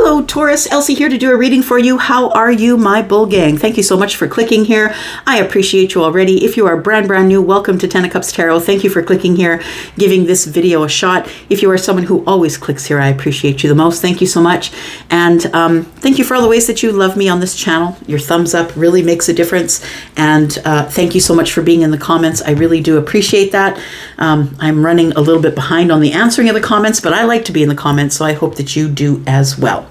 Hello, Taurus. Elsie here to do a reading for you. How are you, my bull gang? Thank you so much for clicking here. I appreciate you already. If you are brand new, welcome to Ten of Cups Tarot. Thank you for clicking here, giving this video a shot. If you are someone who always clicks here, I appreciate you the most. Thank you so much. And thank you for all the ways that you love me on this channel. Your thumbs up really makes a difference. And thank you so much for being in the comments. I really do appreciate that. I'm running a little bit behind on the answering of the comments, but I like to be in the comments, so I hope that you do as well.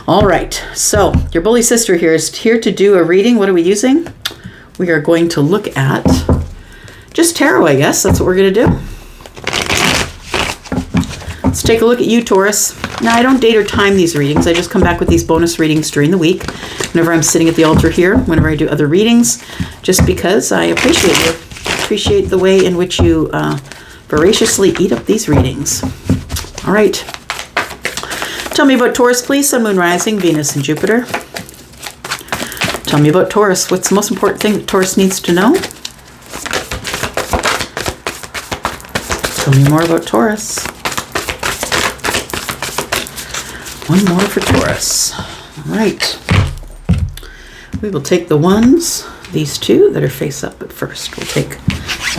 All right, so your bully sister here is here to do a reading. What are we using? We are going to look at just tarot, I guess. That's what we're going to do. Let's take a look at you, Taurus. Now, I don't date or time these readings. I just come back with these bonus readings during the week whenever I'm sitting at the altar here, whenever I do other readings, just because I appreciate you. Appreciate the way in which you voraciously eat up these readings. All right. Tell me about Taurus, please. Sun, Moon, Rising, Venus, and Jupiter. Tell me about Taurus. What's the most important thing that Taurus needs to know? Tell me more about Taurus. One more for Taurus. All right. We will take the ones, these two that are face up at first. We'll take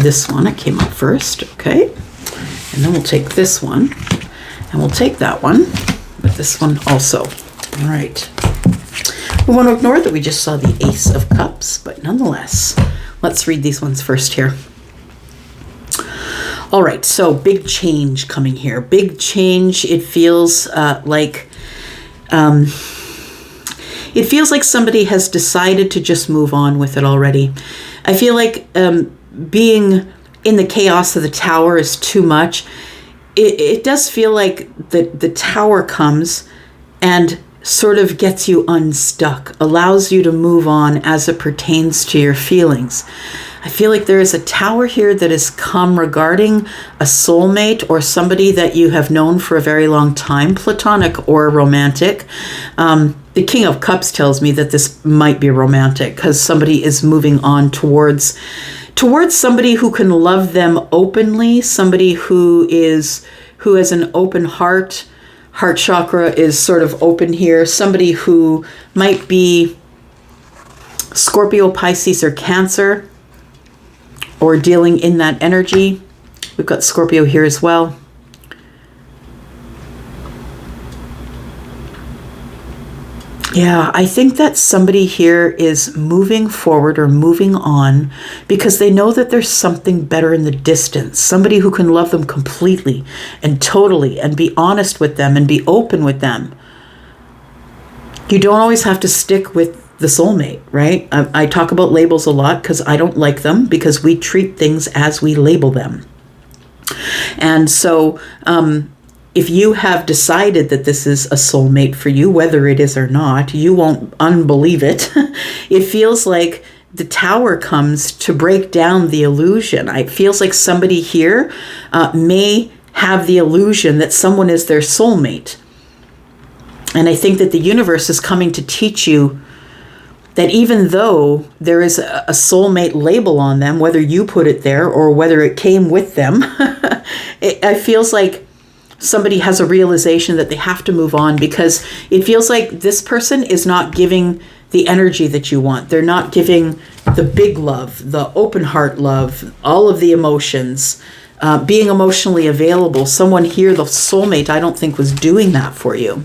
this one. It came up first. Okay. And then we'll take this one. And we'll take that one. With this one also. All right. We want to ignore that we just saw the Ace of Cups, but nonetheless, let's read these ones first here. All right, so big change coming here. Big change. It feels like somebody has decided to just move on with it already. I feel like being in the chaos of the Tower is too much. It does feel like the Tower comes and sort of gets you unstuck, allows you to move on as it pertains to your feelings. I feel like there is a Tower here that has come regarding a soulmate or somebody that you have known for a very long time, platonic or romantic. The King of Cups tells me that this might be romantic because somebody is moving on towards somebody who can love them openly, somebody who has an open heart chakra is sort of open here, somebody who might be Scorpio, Pisces, or Cancer, or dealing in that energy. We've got Scorpio here as well. Yeah, I think that somebody here is moving forward or moving on because they know that there's something better in the distance. Somebody who can love them completely and totally and be honest with them and be open with them. You don't always have to stick with the soulmate, right? I talk about labels a lot because I don't like them because we treat things as we label them. And so, if you have decided that this is a soulmate for you, whether it is or not, you won't unbelieve it. It feels like the Tower comes to break down the illusion. It feels like somebody here may have the illusion that someone is their soulmate. And I think that the universe is coming to teach you that even though there is a soulmate label on them, whether you put it there or whether it came with them, it feels like somebody has a realization that they have to move on because it feels like this person is not giving the energy that you want. They're not giving the big love, the open heart love, all of the emotions, being emotionally available. Someone here, the soulmate, I don't think was doing that for you.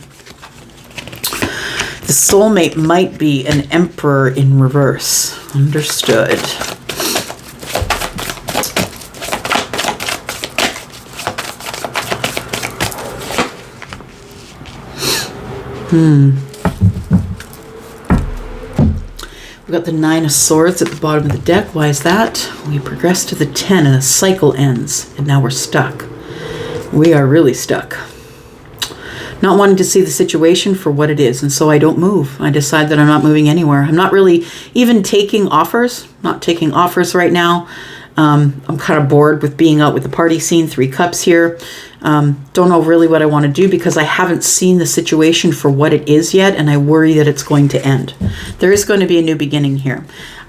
The soulmate might be an Emperor in reverse. Understood. We've got the Nine of Swords at the bottom of the deck. Why is that? We progress to the 10 and the cycle ends. And now we're stuck. We are really stuck. Not wanting to see the situation for what it is. And so I don't move. I decide that I'm not moving anywhere. I'm not really even taking offers. Not taking offers right now. I'm kind of bored with being out with the party scene. 3 cups here. Don't know really what I want to do because I haven't seen the situation for what it is yet, and I worry that it's going to end. There is going to be a new beginning here.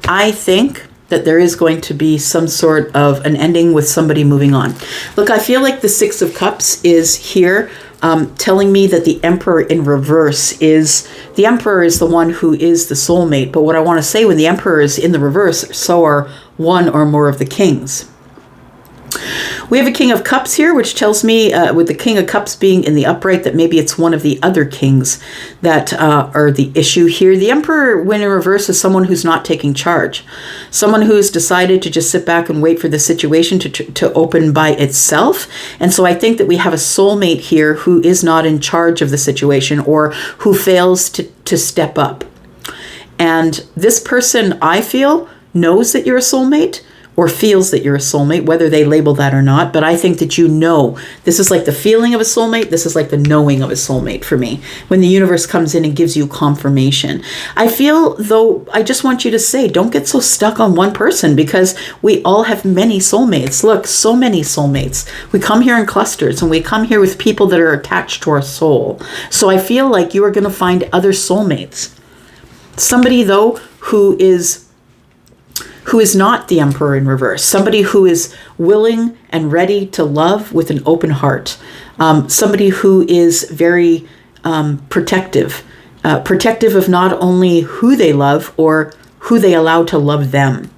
I think that there is going to be some sort of an ending with somebody moving on. Look, I feel like the Six of Cups is here telling me that the Emperor in reverse is, the Emperor is the one who is the soulmate. But what I want to say, when the Emperor is in the reverse, so are one or more of the kings. We have a King of Cups here, which tells me, with the King of Cups being in the upright, that maybe it's one of the other kings that are the issue here. The Emperor, when in reverse, is someone who's not taking charge. Someone who's decided to just sit back and wait for the situation to open by itself. And so I think that we have a soulmate here who is not in charge of the situation, or who fails to step up. And this person, I feel, knows that you're a soulmate, or feels that you're a soulmate, whether they label that or not. But I think that you know. This is like the feeling of a soulmate. This is like the knowing of a soulmate for me, when the universe comes in and gives you confirmation. I feel, though, I just want you to say, don't get so stuck on one person, because we all have many soulmates. Look, so many soulmates. We come here in clusters, and we come here with people that are attached to our soul. So I feel like you are going to find other soulmates. Somebody, though, who is not the Emperor in reverse. Somebody who is willing and ready to love with an open heart. Somebody who is very protective. Protective of not only who they love, or who they allow to love them.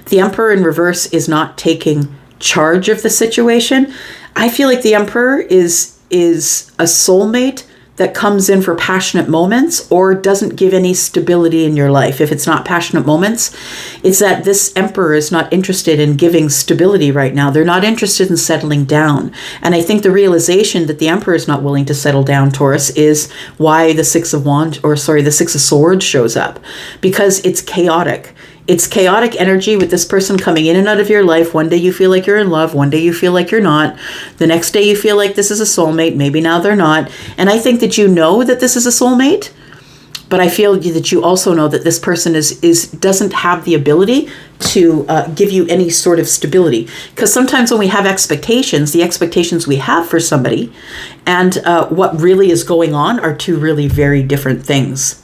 The Emperor in reverse is not taking charge of the situation. I feel like the Emperor is a soulmate that comes in for passionate moments, or doesn't give any stability in your life. If it's not passionate moments, it's that this Emperor is not interested in giving stability right now. They're not interested in settling down. And I think the realization that the Emperor is not willing to settle down, Taurus, is why the Six of Swords shows up. Because it's chaotic. It's chaotic energy with this person coming in and out of your life. One day you feel like you're in love. One day you feel like you're not. The next day you feel like this is a soulmate. Maybe now they're not. And I think that you know that this is a soulmate. But I feel that you also know that this person doesn't have the ability to give you any sort of stability. Because sometimes when we have expectations, the expectations we have for somebody and what really is going on are two really very different things.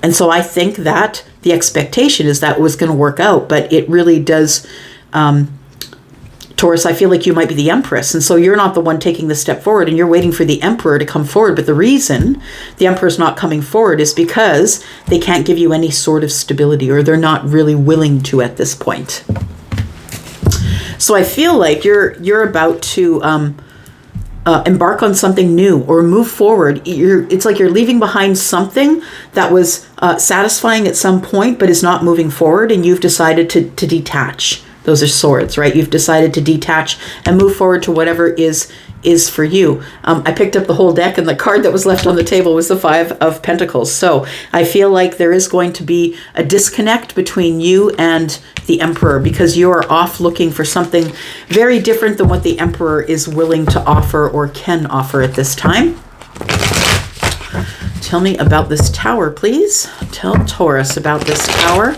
And so I think that the expectation is that it was going to work out, but it really does, Taurus, I feel like you might be the Empress. And so you're not the one taking the step forward, and you're waiting for the Emperor to come forward. But the reason the Emperor's not coming forward is because they can't give you any sort of stability, or they're not really willing to at this point. So I feel like you're about to embark on something new or move forward. It's like you're leaving behind something that was satisfying at some point, but is not moving forward, and you've decided to detach. Those are swords, right? You've decided to detach and move forward to whatever is for you. I picked up the whole deck, and the card that was left on the table was the Five of Pentacles. So I feel like there is going to be a disconnect between you and the Emperor, because you are off looking for something very different than what the Emperor is willing to offer or can offer at this time. Tell me about this Tower, please. Tell Taurus about this Tower.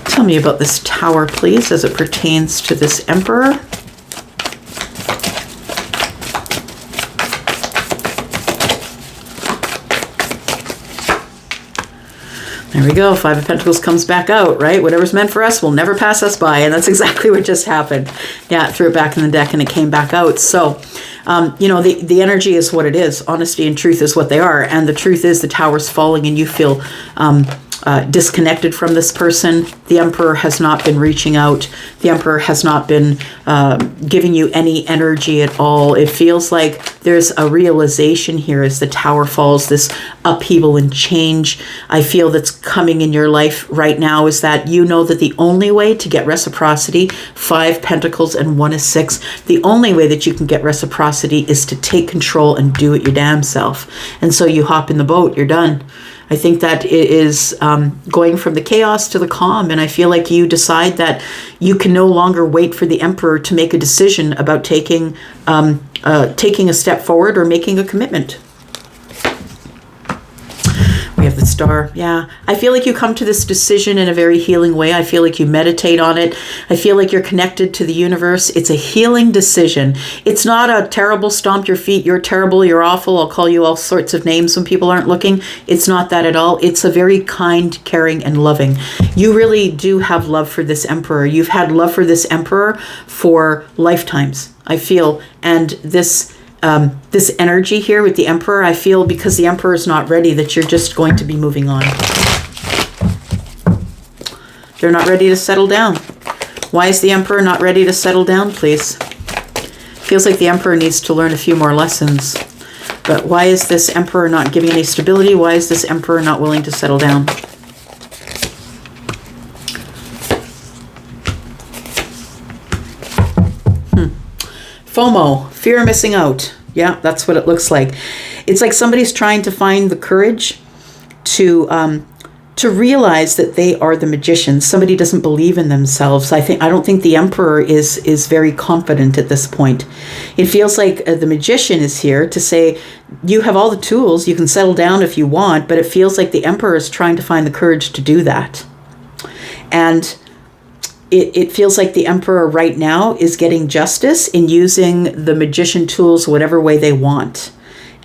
Tell me about this Tower, please, as it pertains to this Emperor. There we go. Five of Pentacles comes back out, right? Whatever's meant for us will never pass us by. And that's exactly what just happened. Yeah, I threw it back in the deck and it came back out. So, the energy is what it is. Honesty and truth is what they are. And the truth is the Tower's falling, and you feel disconnected from this person. The Emperor has not been reaching out. The Emperor has not been giving you any energy at all. It feels like there's a realization here as the Tower falls, this upheaval and change I feel that's coming in your life right now, is that you know that the only way to get reciprocity, Five Pentacles and One of Six, the only way that you can get reciprocity is to take control and do it your damn self. And so you hop in the boat, you're done. I think that it is going from the chaos to the calm, and I feel like you decide that you can no longer wait for the Emperor to make a decision about taking a step forward or making a commitment. We have the Star. Yeah. I feel like you come to this decision in a very healing way. I feel like you meditate on it. I feel like you're connected to the universe. It's a healing decision. It's not a terrible stomp your feet. You're terrible. You're awful. I'll call you all sorts of names when people aren't looking. It's not that at all. It's a very kind, caring, and loving. You really do have love for this Emperor. You've had love for this Emperor for lifetimes, I feel. And this energy here with the Emperor, I feel because the Emperor is not ready, that you're just going to be moving on. They're not ready to settle down. Why is the Emperor not ready to settle down, please? Feels like the Emperor needs to learn a few more lessons. But why is this Emperor not giving any stability? Why is this Emperor not willing to settle down? FOMO, fear of missing out. Yeah, that's what it looks like. It's like somebody's trying to find the courage to realize that they are the magician. Somebody doesn't believe in themselves. I don't think the Emperor is very confident at this point. It feels like the magician is here to say, you have all the tools, you can settle down if you want, but it feels like the Emperor is trying to find the courage to do that. And it feels like the Emperor right now is getting justice in using the magician tools whatever way they want.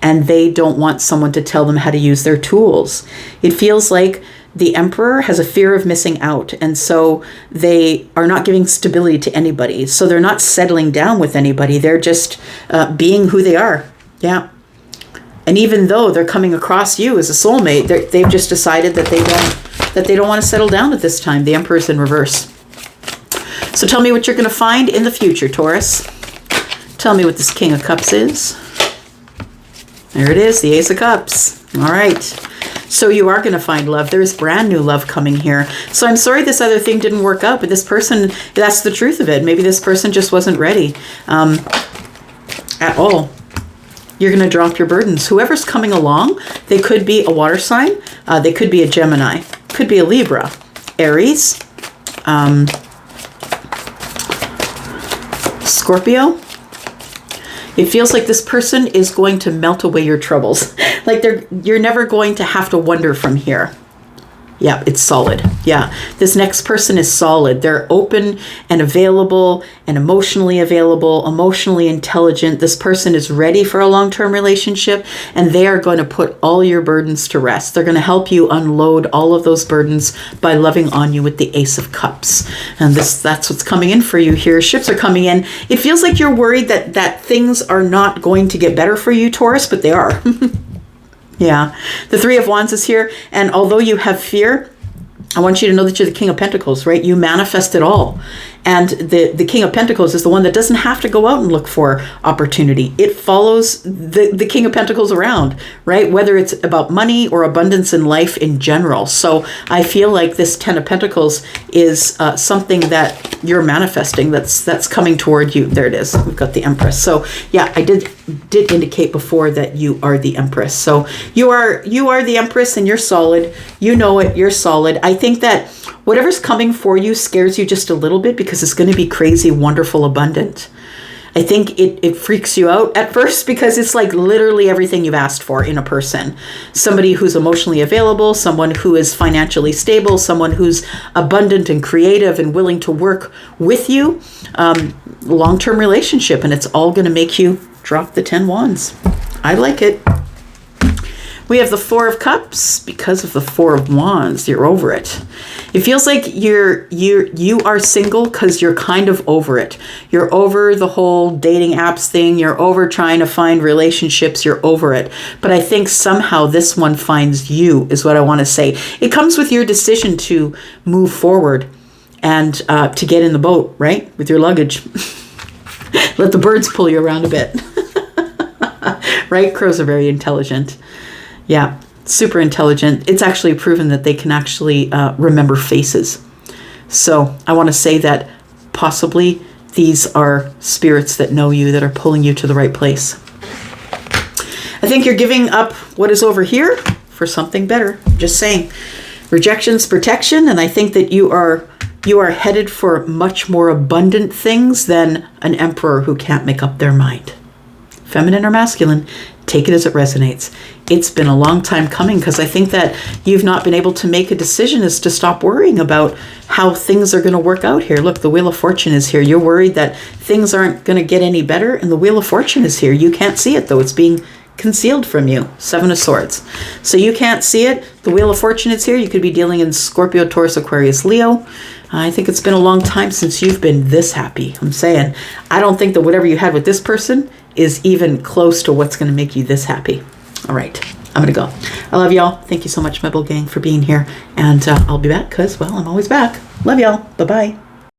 And they don't want someone to tell them how to use their tools. It feels like the Emperor has a fear of missing out. And so they are not giving stability to anybody. So they're not settling down with anybody. They're just being who they are. Yeah. And even though they're coming across you as a soulmate, they've just decided that they don't want to settle down at this time. The Emperor's in reverse. So tell me what you're going to find in the future, Taurus. Tell me what this King of Cups is. There it is, the Ace of Cups. All right. So you are going to find love. There's brand new love coming here. So I'm sorry this other thing didn't work out, but this person, that's the truth of it. Maybe this person just wasn't ready at all. You're going to drop your burdens. Whoever's coming along, they could be a water sign. They could be a Gemini. Could be a Libra. Aries. Scorpio. It feels like this person is going to melt away your troubles. Like you're never going to have to wonder from here. Yeah, it's solid. Yeah, this next person is solid. They're open and available and emotionally available, emotionally intelligent. This person is ready for a long-term relationship, and they are going to put all your burdens to rest. They're going to help you unload all of those burdens by loving on you with the Ace of Cups. And that's what's coming in for you here. Ships are coming in. It feels like you're worried that things are not going to get better for you, Taurus, but they are. Yeah, the Three of Wands is here. And although you have fear, I want you to know that you're the King of Pentacles, right? You manifest it all. And the King of Pentacles is the one that doesn't have to go out and look for opportunity. It follows the King of Pentacles around, right? Whether it's about money or abundance in life in general. So I feel like this Ten of Pentacles is something that you're manifesting that's coming toward you. There it is. We've got the Empress. So yeah, I did indicate before that you are the Empress. So you are the Empress, and you're solid. You know it. You're solid. I think that whatever's coming for you scares you just a little bit because it's going to be crazy, wonderful, abundant. I think it freaks you out at first because it's like literally everything you've asked for in a person. Somebody who's emotionally available, someone who is financially stable, someone who's abundant and creative and willing to work with you. Long-term relationship, and it's all going to make you drop the 10 wands. I like it. We have the Four of Cups because of the Four of Wands. You're over it. It feels like you are single because you're kind of over it. You're over the whole dating apps thing. You're over trying to find relationships. You're over it. But I think somehow this one finds you is what I want to say. It comes with your decision to move forward and to get in the boat, right? With your luggage. Let the birds pull you around a bit. Right? Crows are very intelligent. Yeah, super intelligent. It's actually proven that they can actually remember faces. So I want to say that possibly these are spirits that know you, that are pulling you to the right place. I think you're giving up what is over here for something better. Just saying. Rejection's protection, and I think that you are headed for much more abundant things than an emperor who can't make up their mind. Feminine or masculine? take it as it resonates. It's been a long time coming because I think that you've not been able to make a decision as to stop worrying about how things are going to work out here. Look, the Wheel of Fortune is here. You're worried that things aren't going to get any better, and the Wheel of Fortune is here. You can't see it, though. It's being concealed from you. Seven of Swords. So you can't see it. The Wheel of Fortune is here. You could be dealing in Scorpio, Taurus, Aquarius, Leo. I think it's been a long time since you've been this happy. I'm saying, I don't think that whatever you had with this person is even close to what's going to make you this happy. All right, I'm going to go. I love y'all. Thank you so much, my bull gang, for being here. And I'll be back because, well, I'm always back. Love y'all. Bye-bye.